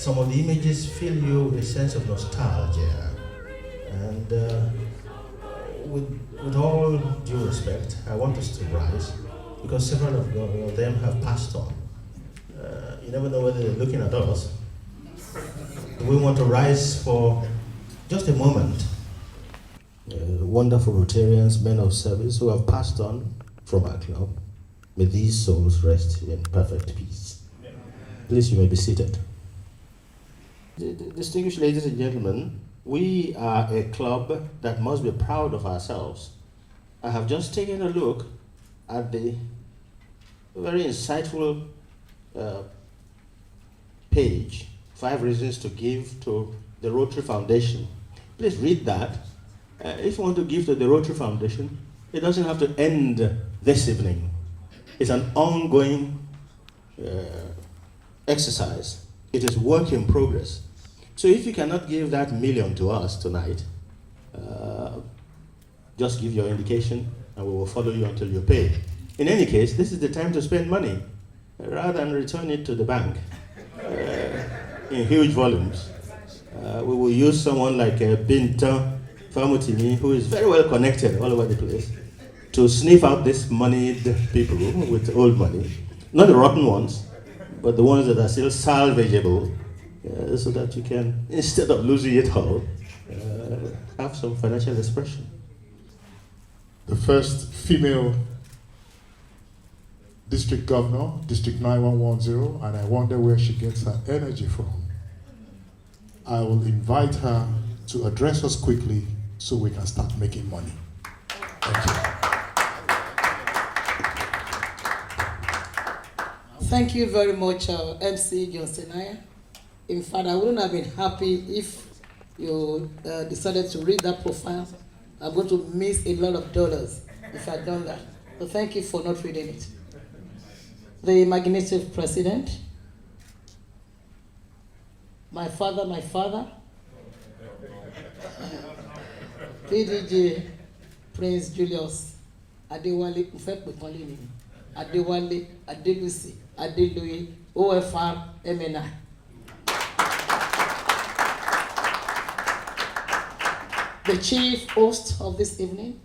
some of the images fill you a sense of nostalgia. And with all due respect, I want us to rise because several of them have passed on. You never know whether they're looking at us. We want to rise for just a moment. Wonderful Rotarians, men of service who have passed on from our club. May these souls rest in perfect peace. Please, you may be seated. Distinguished ladies and gentlemen, we are a club that must be proud of ourselves. I have just taken a look at the very insightful page, 5 reasons to give to the Rotary Foundation. Please read that. If you want to give to the Rotary Foundation, it doesn't have to end this evening. It's an ongoing exercise. It is work in progress. So if you cannot give that million to us tonight, just give your indication and we will follow you until you pay. In any case, this is the time to spend money rather than return it to the bank in huge volumes. We will use someone like Binta Famutimi, who is very well connected all over the place, to sniff out these moneyed people with old money. Not the rotten ones, but the ones that are still salvageable, so that you can, instead of losing it all, have some financial expression. The first female district governor, District 9110, and I wonder where she gets her energy from. I will invite her to address us quickly so we can start making money. Thank you. Thank you very much, MC Johnsonaya. In fact, I wouldn't have been happy if you decided to read that profile. I'm going to miss a lot of dollars if I'd done that. So thank you for not reading it. The magnificent president, my father, PDG Prince Julius Adewale Ufekpekonlini, Adewale Adelusi Adeluyi OFR MNI. The chief host of this evening,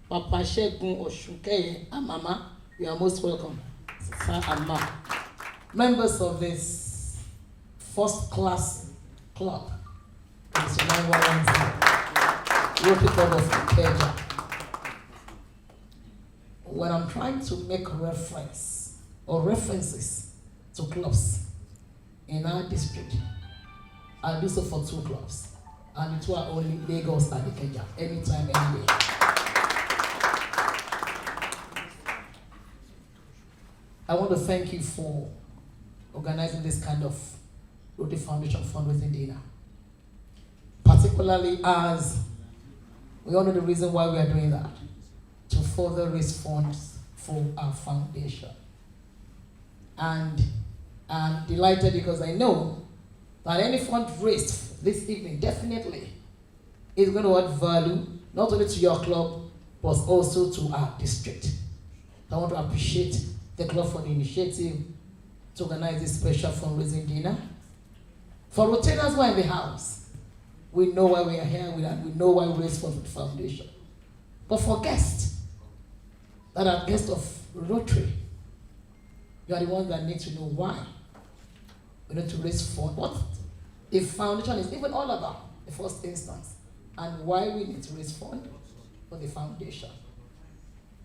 Papa Shegun Oshunkeye Amama, you are most welcome, Sir Amma. Members of this first-class club, Rotary Club of Ikeja. When I'm trying to make reference or references to clubs in our district, I do so for 2 clubs. And the 2 are only Lagos and Ikeja, anytime, any day. I want to thank you for organizing this kind of Rotary Foundation fundraising dinner. Particularly as we all know the reason why we are doing that, to further raise funds for our foundation. And I'm delighted because I know that any fund raised this evening definitely is going to add value, not only to your club, but also to our district. I want to appreciate the club for the initiative to organize this special fundraising dinner. For Rotarians who are in the house, we know why we are here, we know why we raise funds for the foundation. But for guests that are guests of Rotary, you are the ones that need to know why we need to raise funds. What a foundation is even all about, the first instance, and why we need to raise funds for the foundation.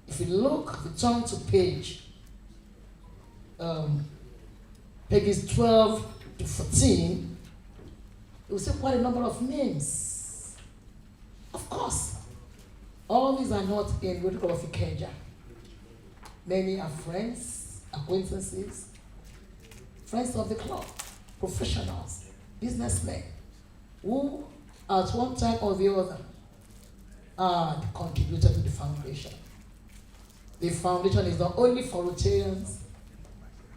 If you look, if you turn to pages 12 to 14, you will see quite a number of names. Of course, all these are not in Rotary Club of Ikeja. Many are friends, acquaintances, friends of the club, professionals, businessmen, who at one time or the other contributed to the foundation. The foundation is not only for Rotarians.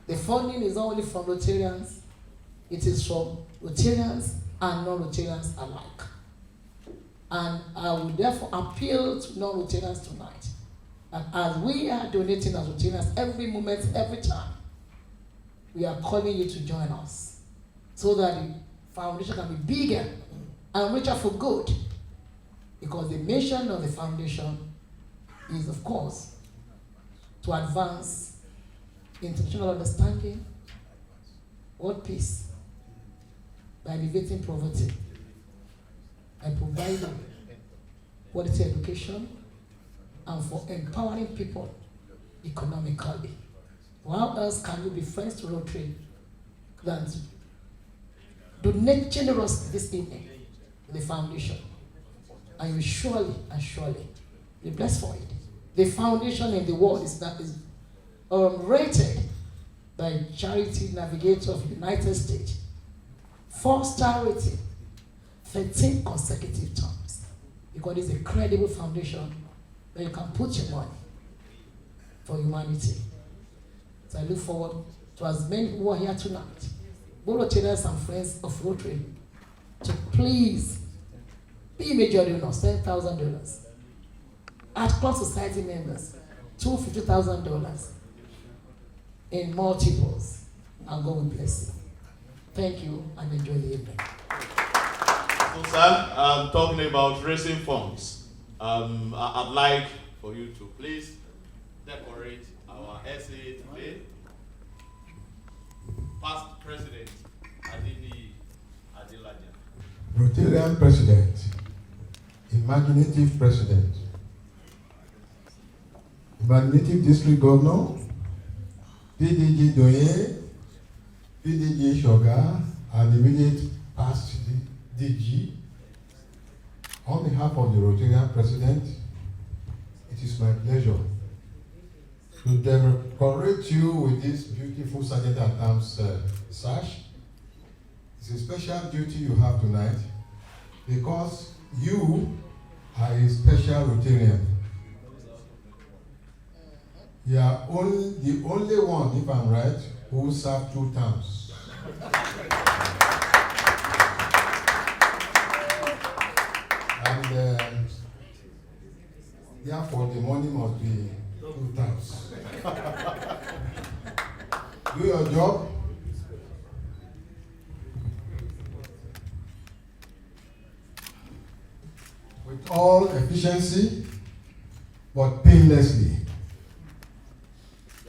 The funding is not only from Rotarians. It is from Rotarians and non-Rotarians alike. And I would therefore appeal to non-Rotarians tonight. And as we are donating as Rotarians every moment, every time, we are calling you to join us. so that the foundation can be bigger and richer for good. Because the mission of the foundation is, of course, to advance international understanding, world peace, by alleviating poverty, and providing quality education, and for empowering people economically. How else can you be friends to Rotary than to donate generously this evening to the foundation? And you surely and surely be blessed for it. The foundation in the world is rated by Charity Navigator of the United States, 4-star rating, 13 consecutive times. Because it's a credible foundation where you can put your money for humanity. So I look forward to as many who are here tonight, both Rotarians and friends of Rotary, to please be major donors, $10,000. At Club Society members, $250,000 in multiples, and God will bless you. Thank you and enjoy the evening. So, sir, talking about raising funds, I'd like for you to please decorate our essay today. Past President Adini Adelaja. Rotarian President, Imaginative President, Imaginative District Governor, PDG Doye, PDG Shoga, and immediate past DG. On behalf of the Rotarian President, it is my pleasure to decorate you with this beautiful Sergeant at Arms sash. It's a special duty you have tonight because you are a special Rotarian. You are the only one, if I'm right, who served 2 terms. And therefore, the money must be 2 terms. Do your job. With all efficiency, but painlessly.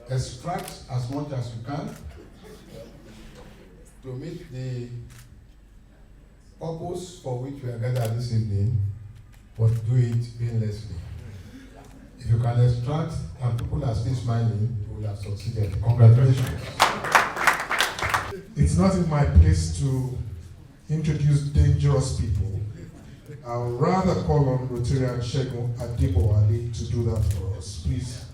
Extract as much as you can to meet the purpose for which we are gathered this evening, but do it painlessly. If you can extract and people are still smiling, you will have succeeded. Congratulations. It's not in my place to introduce dangerous people. I would rather call on Rotarian Segun Adebowale to do that for us. Please,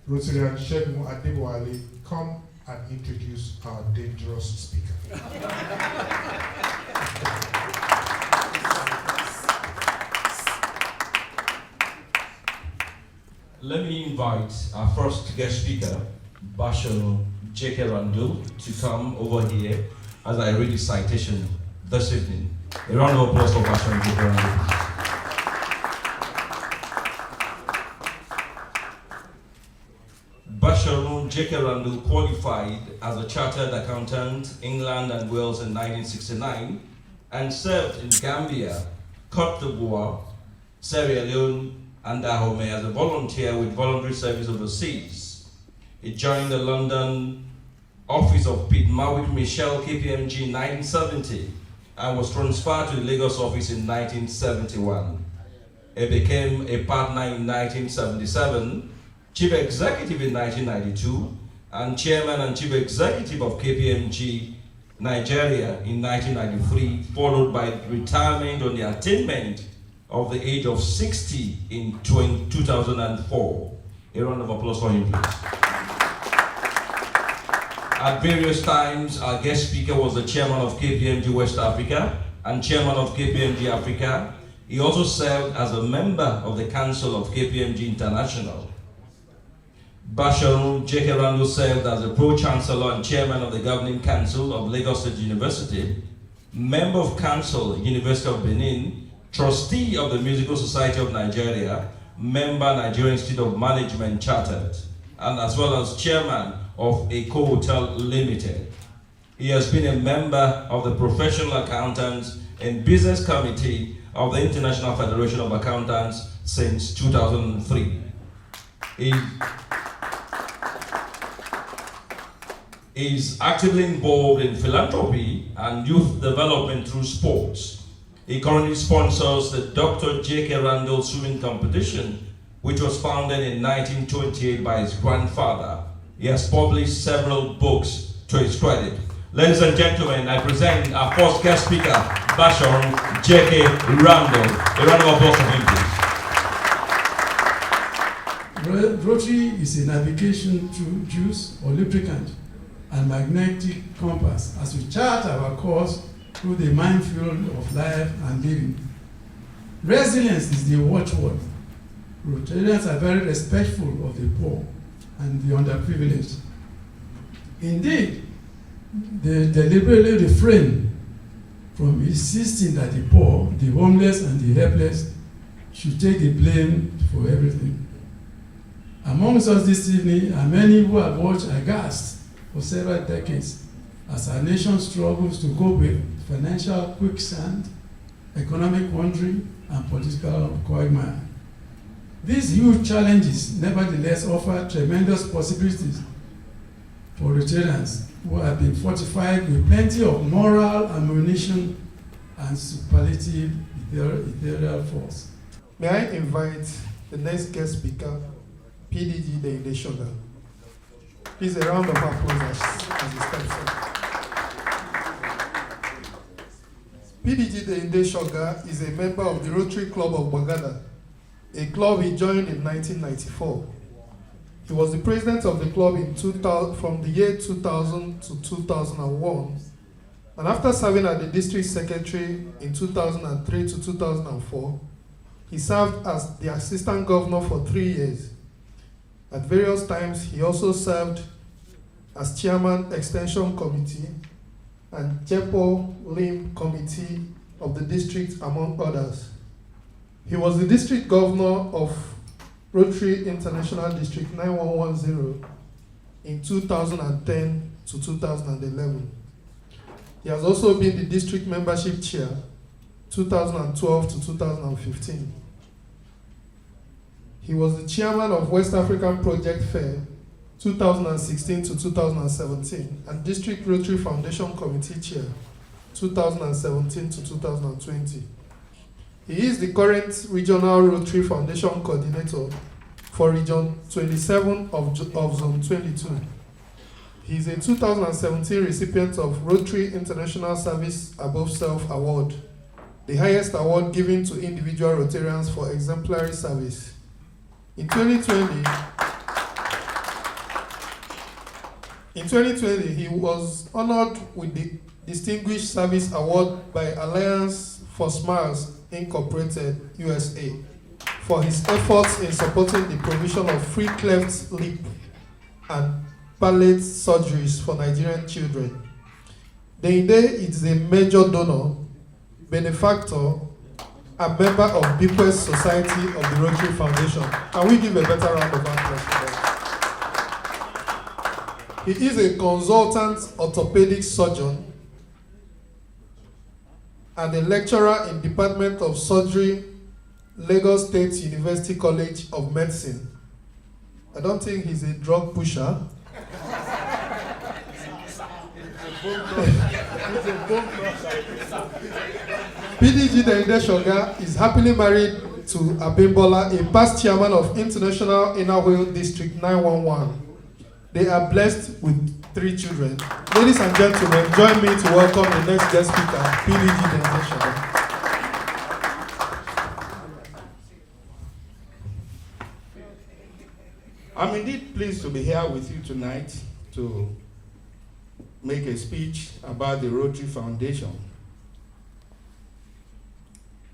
Rotarian Segun Adebowale, come and introduce our dangerous speaker. Let me invite our first guest speaker, Bashir Jekerandu, to come over here as I read his citation this evening. A round of applause for Bashir Jekerandu. Bashir Jekerandu qualified as a chartered accountant, England and Wales in 1969, and served in Gambia, Cote d'Ivoire, Sierra Leone, and Dahomey as a volunteer with voluntary service overseas. He joined the London office of Pete Mawick Michel KPMG in 1970 and was transferred to the Lagos office in 1971. He became a partner in 1977, chief executive in 1992, and chairman and chief executive of KPMG Nigeria in 1993, followed by retirement on the attainment of the age of 60 in 2004. A round of applause for him, please. At various times, our guest speaker was the chairman of KPMG West Africa and chairman of KPMG Africa. He also served as a member of the Council of KPMG International. Bashir Jekerandu served as a pro-chancellor and chairman of the governing council of Lagos State University, member of council, University of Benin, trustee of the Musical Society of Nigeria, member Nigerian Institute of Management Chartered, and as well as chairman of Ikeja Hotel Limited. He has been a member of the Professional Accountants and Business Committee of the International Federation of Accountants since 2003. He is actively involved in philanthropy and youth development through sports. He currently sponsors the Dr. J.K. Randall Swimming Competition, which was founded in 1928 by his grandfather. He has published several books to his credit. Ladies and gentlemen, I present our first guest speaker, Bashar J.K. Randall. A round of applause for him, please. Rotary is a navigation through juice or lubricant and magnetic compass as we chart our course through the minefield of life and living. Resilience is the watchword. Rotarians are very respectful of the poor and the underprivileged. Indeed, they deliberately refrain from insisting that the poor, the homeless, and the helpless should take the blame for everything. Amongst us this evening are many who have watched aghast for several decades as our nation struggles to cope with financial quicksand, economic wandering, and political quagmire. These huge challenges nevertheless offer tremendous possibilities for Rotarians who have been fortified with plenty of moral ammunition and superlative ethereal force. May I invite the next guest speaker, PDG Deinde Shoga. Please, a round of applause as he steps up. PDG Deinde Shoga is a member of the Rotary Club of Bagada, a club he joined in 1994. He was the president of the club from the year 2000 to 2001, and after serving as the district secretary in 2003 to 2004, he served as the assistant governor for 3 years. At various times, he also served as chairman Extension Committee and Jepo Limb Committee of the district, among others. He was the district governor of Rotary International District 9110 in 2010 to 2011. He has also been the district membership chair 2012 to 2015. He was the chairman of West African Project Fair 2016 to 2017 and District Rotary Foundation Committee Chair 2017 to 2020. He is the current Regional Rotary Foundation Coordinator for Region 27 of Zone 22. He is a 2017 recipient of Rotary International Service Above Self Award, the highest award given to individual Rotarians for exemplary service. In 2020, he was honored with the Distinguished Service Award by Alliance for Smiles, Incorporated, USA, for his efforts in supporting the provision of free cleft lip and palate surgeries for Nigerian children. Deinde is a major donor, benefactor, and member of Bequest Society of the Rotary Foundation. Can we give a better round of applause for that? He is a consultant orthopedic surgeon and a lecturer in Department of Surgery, Lagos State University College of Medicine. I don't think he's a drug pusher. PDG Deinde Shoga is happily married to Abimbola, a past chairman of International Inner Wheel District 911. They are blessed with 3 children. Ladies and gentlemen, join me to welcome the next guest speaker, PDG Deinde Shoga. I'm indeed pleased to be here with you tonight to make a speech about the Rotary Foundation.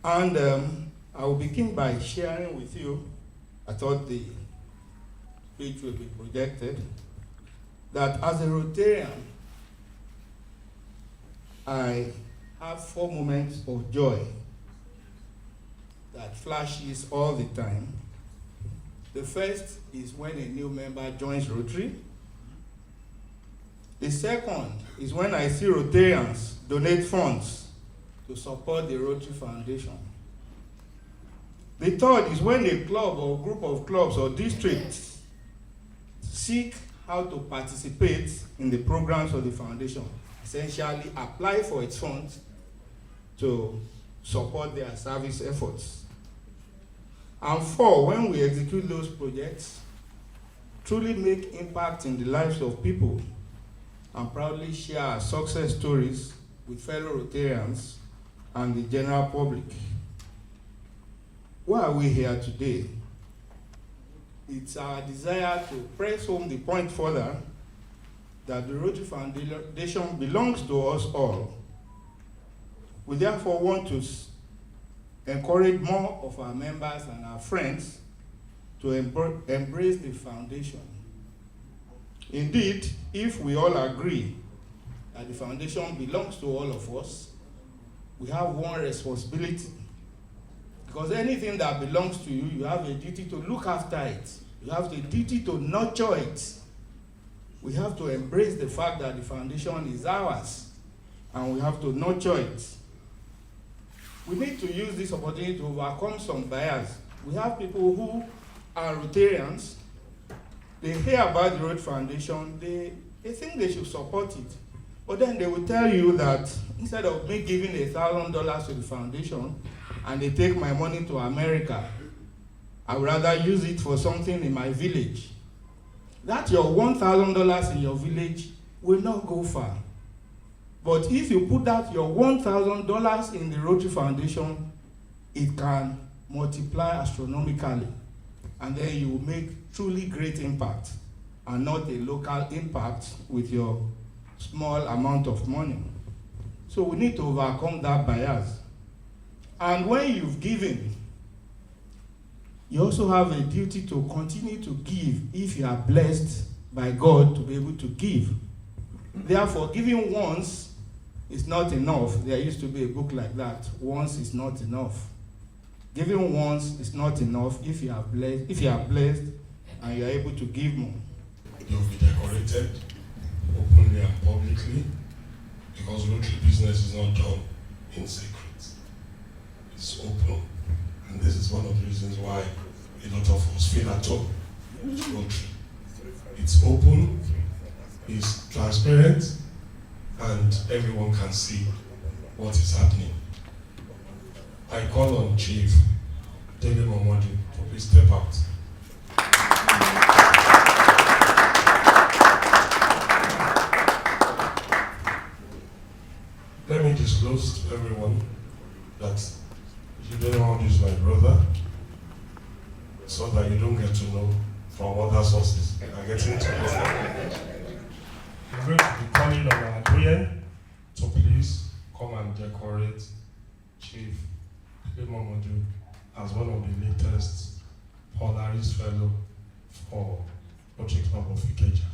And I will begin by sharing with you, I thought the speech will be projected, that as a Rotarian, I have 4 moments of joy that flashes all the time. The first is when a new member joins Rotary. The second is when I see Rotarians donate funds to support the Rotary Foundation. The third is when a club or group of clubs or districts seek how to participate in the programs of the foundation, essentially apply for its funds to support their service efforts. And four, when we execute those projects, truly make impact in the lives of people and proudly share our success stories with fellow Rotarians and the general public. Why are we here today? It's our desire to press home the point further that the Rotary Foundation belongs to us all. We therefore want to encourage more of our members and our friends to embrace the foundation. Indeed, if we all agree that the foundation belongs to all of us, we have one responsibility. Because anything that belongs to you, you have a duty to look after it. You have the duty to nurture it. We have to embrace the fact that the foundation is ours, and we have to nurture it. We need to use this opportunity to overcome some bias. We have people who are Rotarians. They hear about the Rotary Foundation, they think they should support it. But then they will tell you that instead of me giving $1,000 to the foundation, and they take my money to America, I would rather use it for something in my village. That your $1,000 in your village will not go far. But if you put that your $1,000 in the Rotary Foundation, it can multiply astronomically. And then you will make truly great impact and not a local impact with your small amount of money. So we need to overcome that bias. And when you've given, you also have a duty to continue to give if you are blessed by God to be able to give. Therefore, giving once is not enough. There used to be a book like that. Once is not enough. Giving once is not enough if you are blessed and you are able to give more. You'll be decorated openly and publicly, because Rotary business is not done in secret. It's open. And this is one of the reasons why a lot of us feel at home with Rotary. It's open, it's transparent, and everyone can see what is happening. I call on Chief Dele Momodu to please step out. Let me disclose to everyone that Chief Dele Momodu is my brother, so that you don't get to know from other sources. You are getting to know. We're going to be calling on our doyen to please come and decorate Chief Dele Momodu as one of the latest Polaris Fellow for Rotary Club of Ikeja.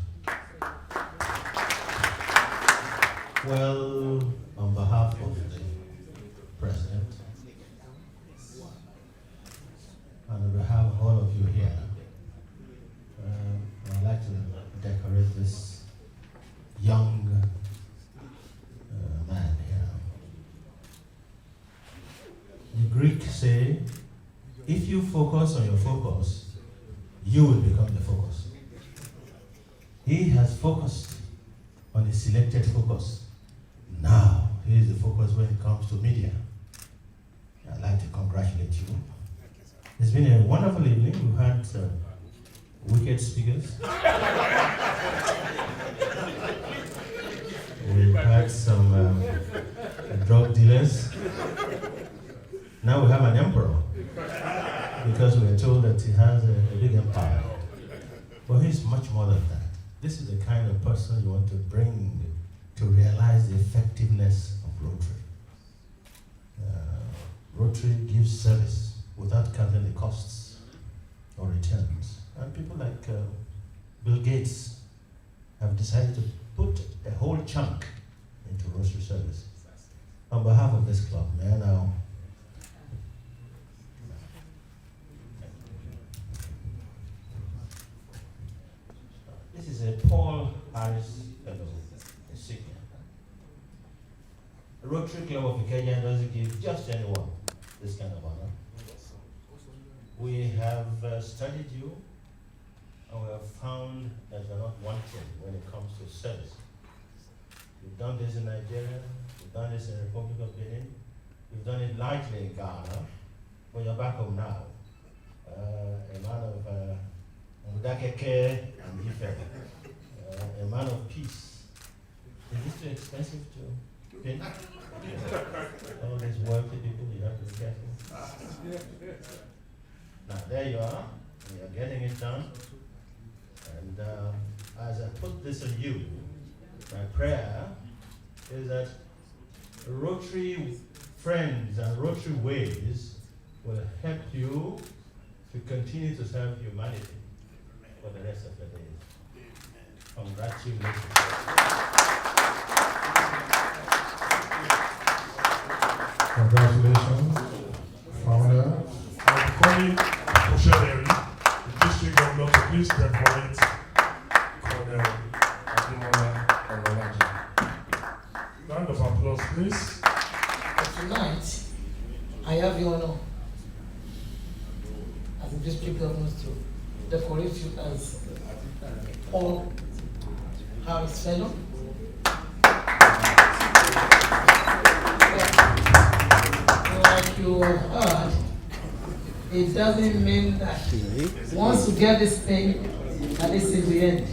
Well, on behalf of the President, and on behalf of all of you here, I'd like to decorate this young man here. The Greeks say, if you focus on your focus, you will become the focus. He has focused on a selected focus. Now, he is the focus when it comes to media. I'd like to congratulate you. It's been a wonderful evening. We've had wicked speakers. We've had some drug dealers. Now we have an emperor, because we are told that he has a big empire. But he's much more than that. This is the kind of person you want to bring to realize the effectiveness of Rotary. Rotary gives service without counting the costs or returns. And people like Bill Gates have decided to put a whole chunk into Rotary service. On behalf of this club, may I now this is a Paul Harris Fellow. Rotary Club of Ikeja doesn't give just anyone this kind of honor. We have studied you, and we have found that you're not wanting when it comes to service. You've done this in Nigeria, you've done this in the Republic of Benin, you've done it largely in Ghana, but you're back home now. A man of Mudakeke and Ife, a man of peace. Is this too expensive to pay? All these wealthy people, you have to be careful. Now there you are, and you're getting it done. And as I put this on you, my prayer is that Rotary friends and Rotary ways will help you to continue to serve humanity for the rest of the days. Congratulations. Congratulations, founder. I'm calling Oshaderi, the district governor, to please decorate Colonel Adimola Ololaji. Round of applause, please. Tonight, I have the honor as the district governor to decorate you as Paul Harris Fellow. Like you have heard, it doesn't mean that once you get this thing, that this is the end.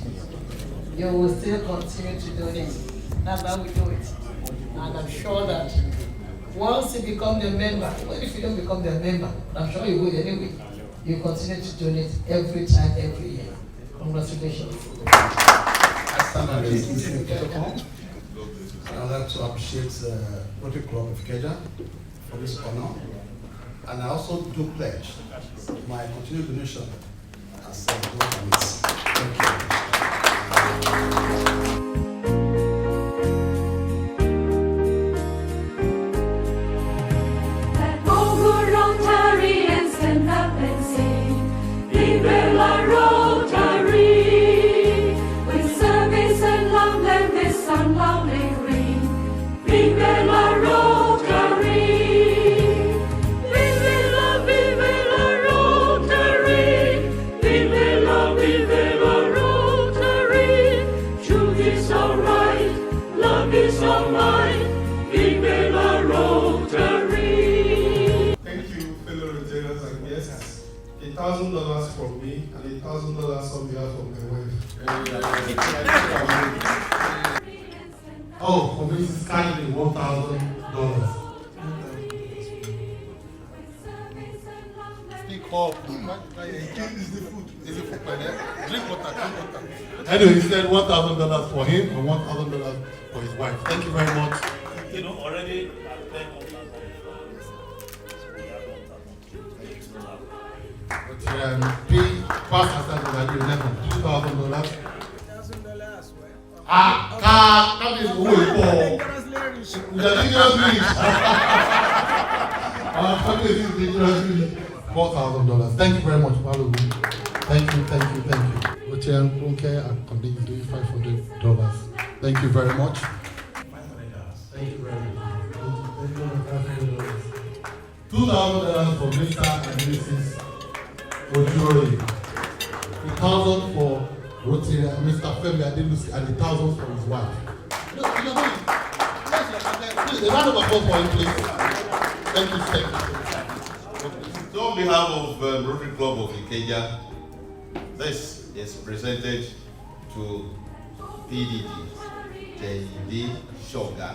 You will still continue to donate. That's how we do it. And I'm sure that once you become the member, even if you don't become the member, I'm sure you will anyway, you continue to donate every time, every year. Congratulations. I stand on the protocol. I'd like to appreciate Rotary Club of Ikeja for this honor. And I also do pledge my continued donation as a Thank you. $1,000 from me and $1,000 on behalf of my wife. Oh, for Mrs. Kennedy, $1,000. Speak up. Is the food? Is the food by there? Drink water, drink water. Anyway, he said $1,000 for him and $1,000 for his wife. Thank you very much. You know, already pay past $2,000. That is way for the dangerous rich. Our family is dangerously rich. $4,000. Thank you very much, Paolo. Thank you. Hotel Runke and continue doing $500. Thank you very much. Thank you very much. $2,000 for Mr. and Mrs. Ojuri, $1,000 for Rotary, Mr. Femi Adelusi, and $1,000 for his wife. Please, a round of applause for him, please. Thank you. So on behalf of Rotary Club of Ikeja, this is presented to PDD, JD Shoga.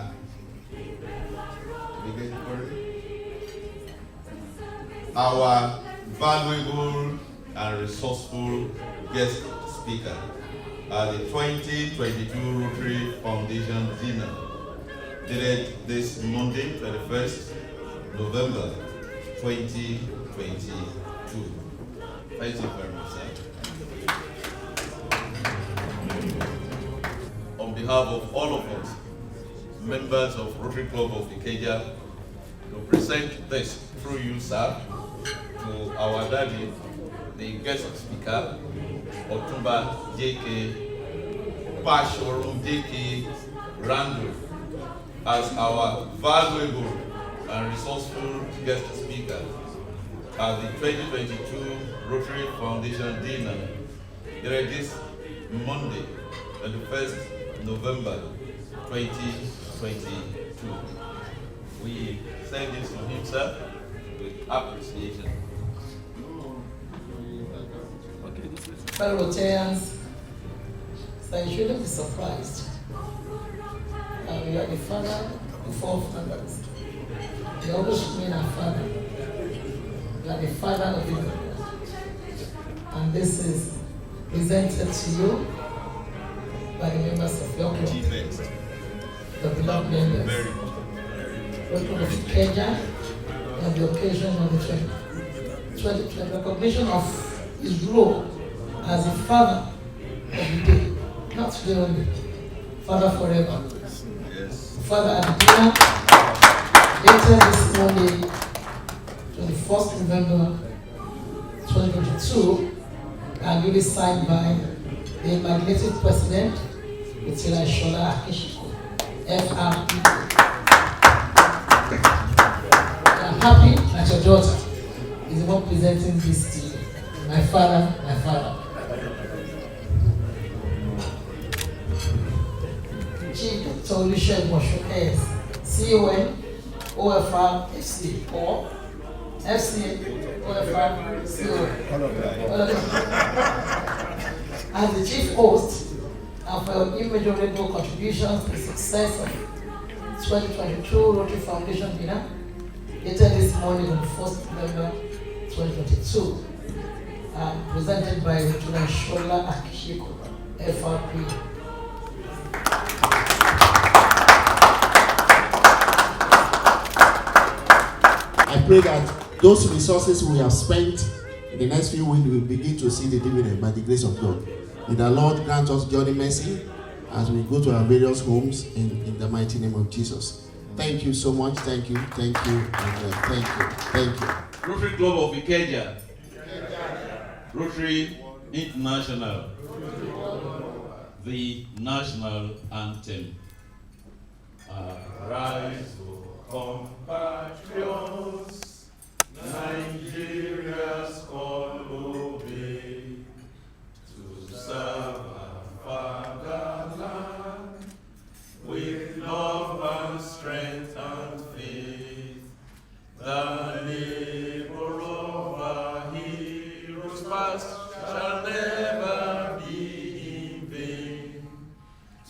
Our valuable and resourceful guest speaker at the 2022 Rotary Foundation dinner, dated this Monday, 21st November 2022. Thank you very much, sir. On behalf of all of us, members of Rotary Club of Ikeja, to present this through you, sir, to our daddy, the guest speaker, Otumba J.K. Bashorum J.K. Randall, as our valuable and resourceful guest speaker at the 2022 Rotary Foundation Dinner, during this Monday, 21st November 2022. We send this to him, sir, with appreciation. Fellow Rotarians, so you shouldn't be surprised. We are the father, the four fathers. They always remain our father. We are the father of the world. And this is presented to you by the members of your club, the beloved members. Welcome to Ikeja on the occasion of the recognition of his role as a father of the day, not today only, father forever. Yes. Father at the dinner, dated this Monday, 21st November 2022, and duly signed by the magnetic president, Ikeja Akishiko, FRP. I'm happy that your daughter is the one presenting this to you. My father, my father. Chief Dr. Olusegun Oshoke, CON, OFR, FC, or FCA, OFR, CON. As the chief host, and for your immeasurable contributions to the success of 2022 Rotary Foundation Dinner, dated this morning on 1st November 2022, presented by Ikeja Akishiko, FRP. I pray that those resources we have spent in the next few weeks, we will begin to see the dividend by the grace of God. May the Lord grant us journey mercy as we go to our various homes in the mighty name of Jesus. Thank you so much. Thank you, and thank you. Rotary Club of Ikeja. Rotary International. The national anthem. Arise, O compatriots, Nigeria's call obey, to serve our fatherland with love and strength and faith. The labor of our heroes past shall never be in vain.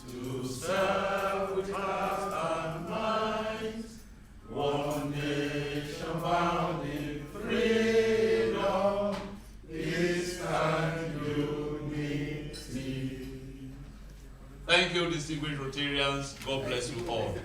To serve with heart and mind, one nation bound in freedom, peace and unity. Thank you, distinguished Rotarians. God bless you all.